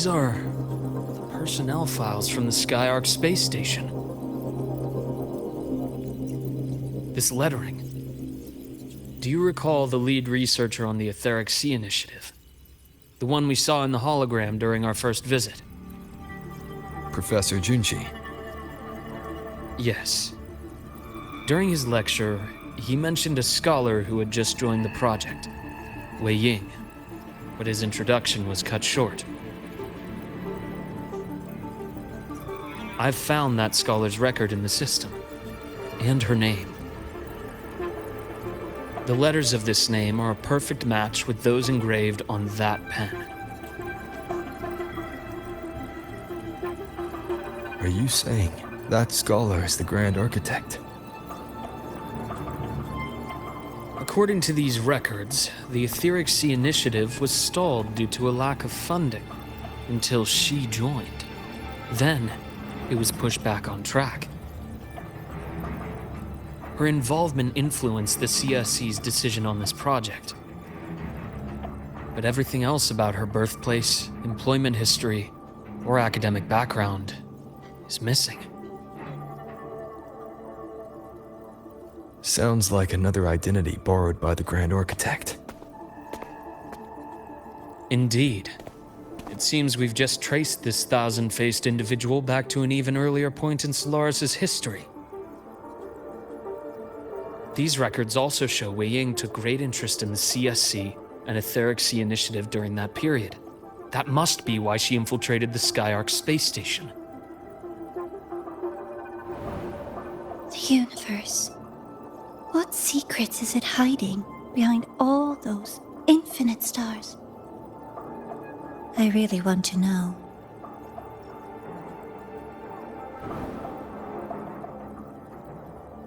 These are the personnel files from the Skyark space station. This lettering. Do you recall the lead researcher on the Etheric Sea Initiative? The one we saw in the hologram during our first visit? Professor Junchi. Yes. During his lecture, he mentioned a scholar who had just joined the project, Wei Ying, but his introduction was cut short. I've found that scholar's record in the system, and her name. The letters of this name are a perfect match with those engraved on that pen. Are you saying that scholar is the Grand Architect? According to these records, the Etheric Sea Initiative was stalled due to a lack of funding until she joined. Then, it was pushed back on track. Her involvement influenced the CSC's decision on this project. But everything else about her birthplace, employment history, or academic background is missing. Sounds like another identity borrowed by the Grand Architect. Indeed. It seems we've just traced this thousand-faced individual back to an even earlier point in Solaris' history. These records also show Wei Ying took great interest in the CSC and Etheric Sea Initiative during that period. That must be why she infiltrated the Skyark space station. The universe. What secrets is it hiding behind all those infinite stars? I really want to know.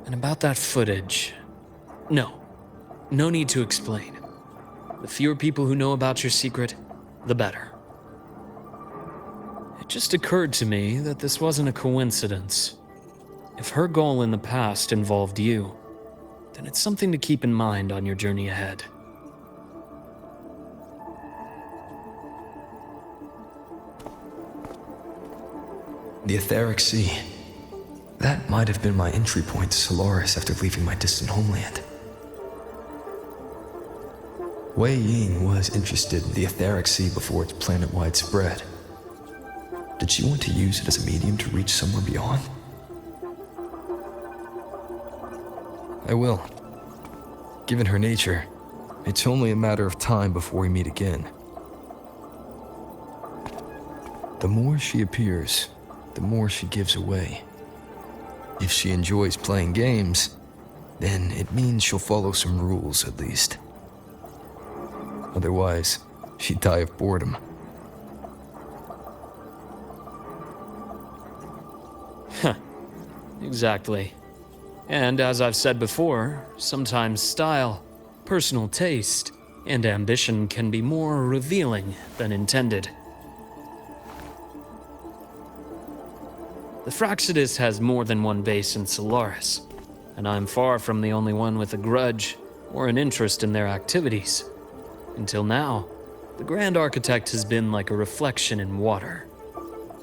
And about that footage... No need to explain. The fewer people who know about your secret, the better. It just occurred to me that this wasn't a coincidence. If her goal in the past involved you, then it's something to keep in mind on your journey ahead. The Etheric Sea. That might have been my entry point to Solaris after leaving my distant homeland. Wei Ying was interested in the Etheric Sea before its planet-wide spread. Did she want to use it as a medium to reach somewhere beyond? I will. Given her nature, it's only a matter of time before we meet again. The more she appears, the more she gives away. If she enjoys playing games, then it means she'll follow some rules at least. Otherwise, she'd die of boredom. Exactly. And as I've said before, sometimes style, personal taste, and ambition can be more revealing than intended. The Fraxidus has more than one base in Solaris, and I'm far from the only one with a grudge or an interest in their activities. Until now, the Grand Architect has been like a reflection in water.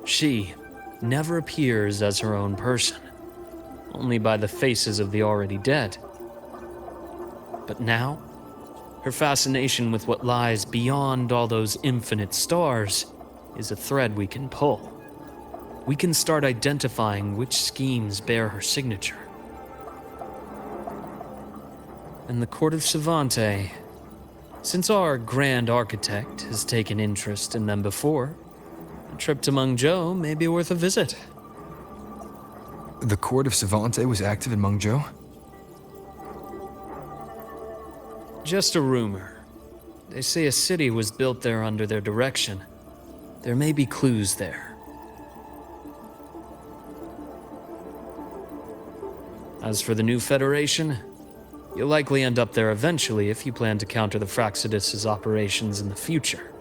She never appears as her own person, only by the faces of the already dead. But now, her fascination with what lies beyond all those infinite stars is a thread we can pull. We can start identifying which schemes bear her signature. And the Court of Savante, since our Grand Architect has taken interest in them before, a trip to Mengzhou may be worth a visit. The Court of Savante was active in Mengzhou? Just a rumor. They say a city was built there under their direction. There may be clues there. As for the new Federation, you'll likely end up there eventually if you plan to counter the Fraxidus' operations in the future.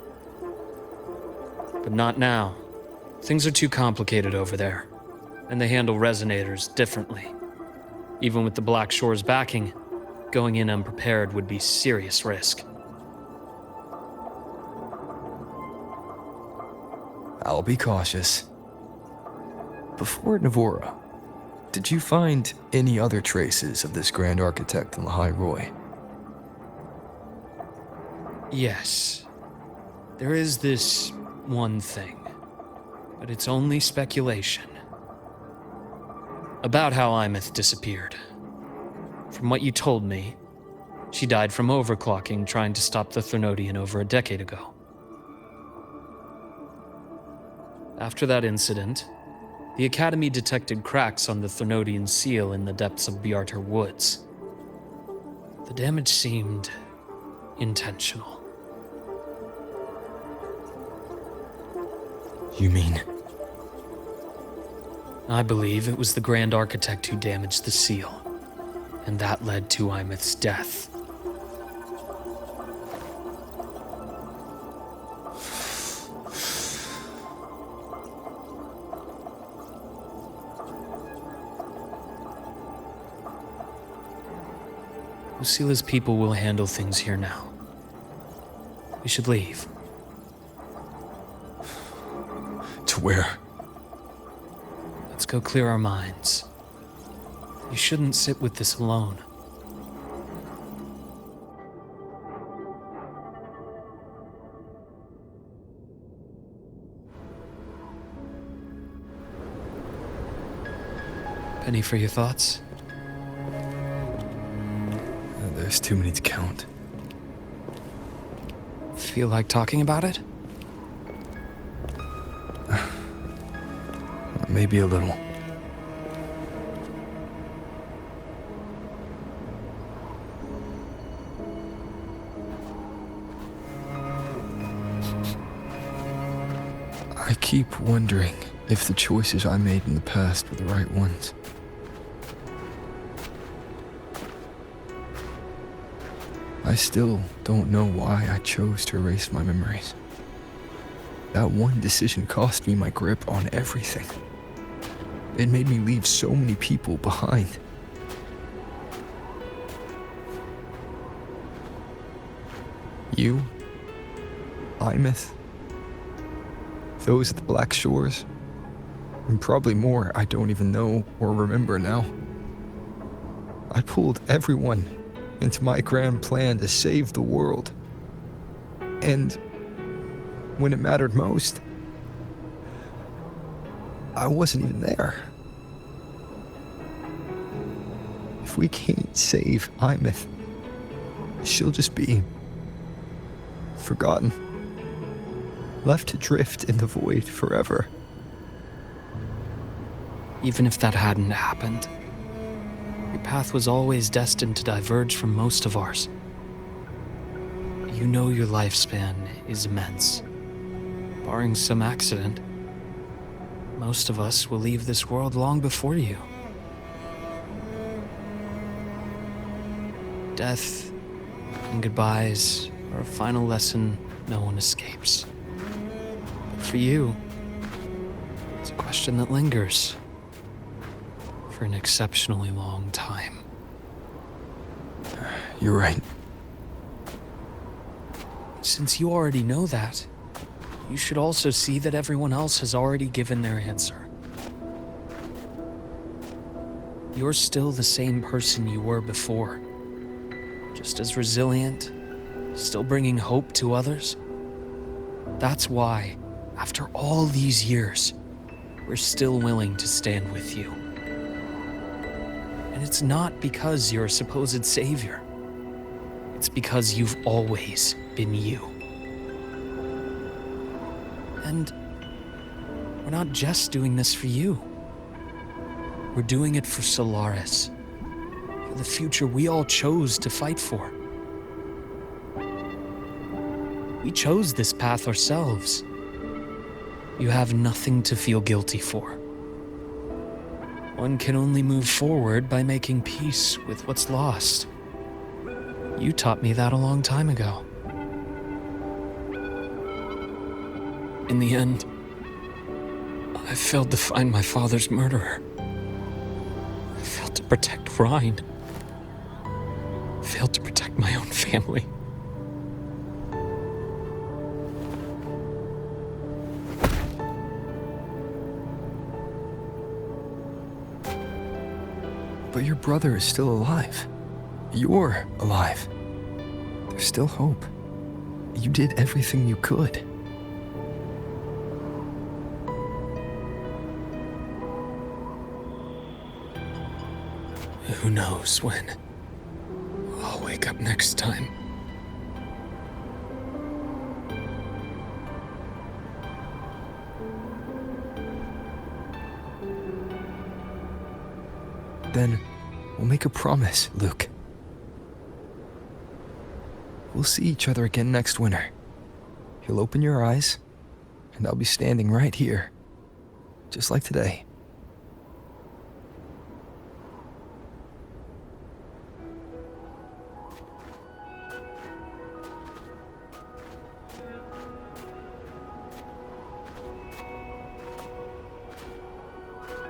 But not now. Things are too complicated over there, and they handle resonators differently. Even with the Black Shore's backing, going in unprepared would be serious risk. I'll be cautious. Before Navora, did you find any other traces of this Grand Architect in the High Roy? Yes. There is this one thing, but it's only speculation. About how Imeth disappeared. From what you told me, she died from overclocking trying to stop the Threnodian over a decade ago. After that incident, the Academy detected cracks on the Threnodian seal in the depths of Bjartar Woods. The damage seemed intentional. You mean? I believe it was the Grand Architect who damaged the seal, and that led to Imeth's death. Lucila's people will handle things here now. We should leave. To where? Let's go clear our minds. You shouldn't sit with this alone. Penny for your thoughts? There's too many to count. Feel like talking about it? Maybe a little. I keep wondering if the choices I made in the past were the right ones. I still don't know why I chose to erase my memories. That one decision cost me my grip on everything. It made me leave so many people behind. You, Imeth, those at the Black Shores, and probably more I don't even know or remember now. I pulled everyone into my grand plan to save the world. And when it mattered most, I wasn't even there. If we can't save Imeth, she'll just be forgotten, left to drift in the void forever. Even if that hadn't happened, your path was always destined to diverge from most of ours. You know your lifespan is immense. Barring some accident, most of us will leave this world long before you. Death and goodbyes are a final lesson no one escapes. But for you, it's a question that lingers for an exceptionally long time. You're right. Since you already know that, you should also see that everyone else has already given their answer. You're still the same person you were before. Just as resilient, still bringing hope to others. That's why, after all these years, we're still willing to stand with you. And it's not because you're a supposed savior. It's because you've always been you. And we're not just doing this for you. We're doing it for Solaris. For the future we all chose to fight for. We chose this path ourselves. You have nothing to feel guilty for. One can only move forward by making peace with what's lost. You taught me that a long time ago. In the end, I failed to find my father's murderer. I failed to protect Rhine. I failed to protect my own family. But your brother is still alive. You're alive. There's still hope. You did everything you could. Who knows when I'll wake up next time. Then we'll make a promise, Luke. We'll see each other again next winter. You'll open your eyes, and I'll be standing right here, just like today.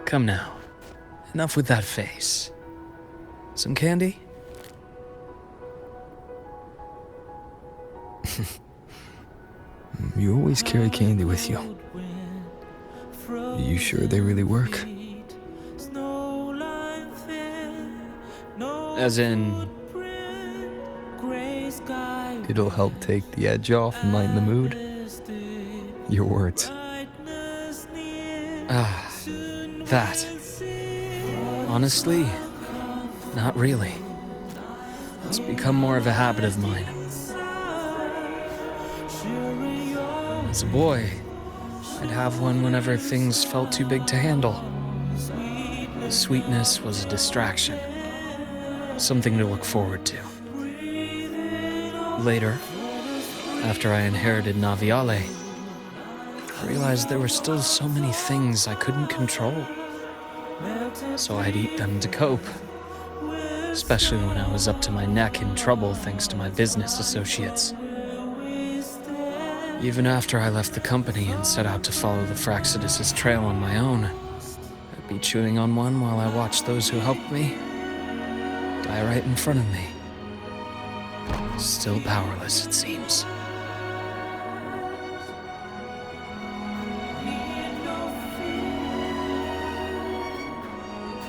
Come now. Enough with that face. Some candy? You always carry candy with you. Are you sure they really work? As in, It'll help take the edge off and lighten the mood? Your words. that. Honestly, not really. It's become more of a habit of mine. As a boy, I'd have one whenever things felt too big to handle. Sweetness was a distraction, something to look forward to. Later, after I inherited Naviale, I realized there were still so many things I couldn't control. So I'd eat them to cope, especially when I was up to my neck in trouble thanks to my business associates. Even after I left the company and set out to follow the Fraxidus' trail on my own, I'd be chewing on one while I watched those who helped me die right in front of me. Still powerless, it seems.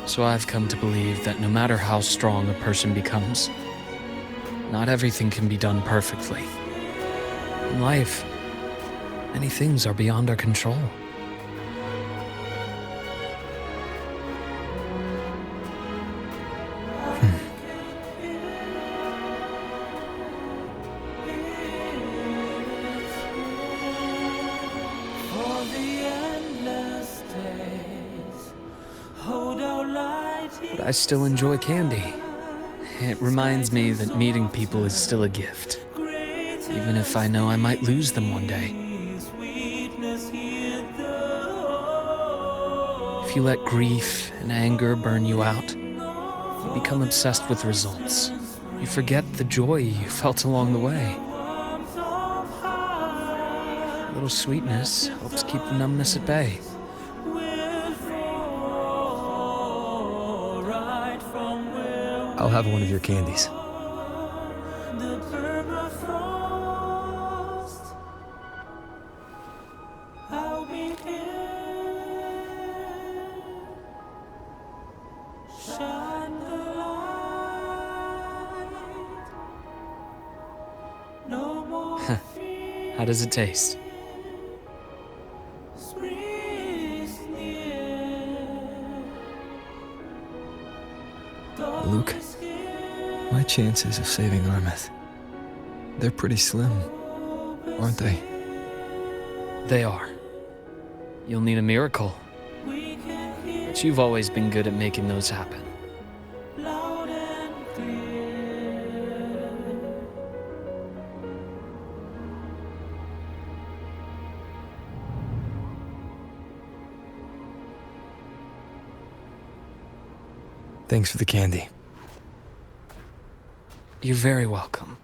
So I've come to believe that no matter how strong a person becomes, not everything can be done perfectly. In life, many things are beyond our control. But I still enjoy candy. It reminds me that meeting people is still a gift, even if I know I might lose them one day. If you let grief and anger burn you out, you become obsessed with results. You forget the joy you felt along the way. A little sweetness helps keep the numbness at bay. I'll have one of your candies. How does it taste? Luke, my chances of saving Armeth, they're pretty slim, aren't they? They are. You'll need a miracle. But you've always been good at making those happen. Thanks for the candy. You're very welcome.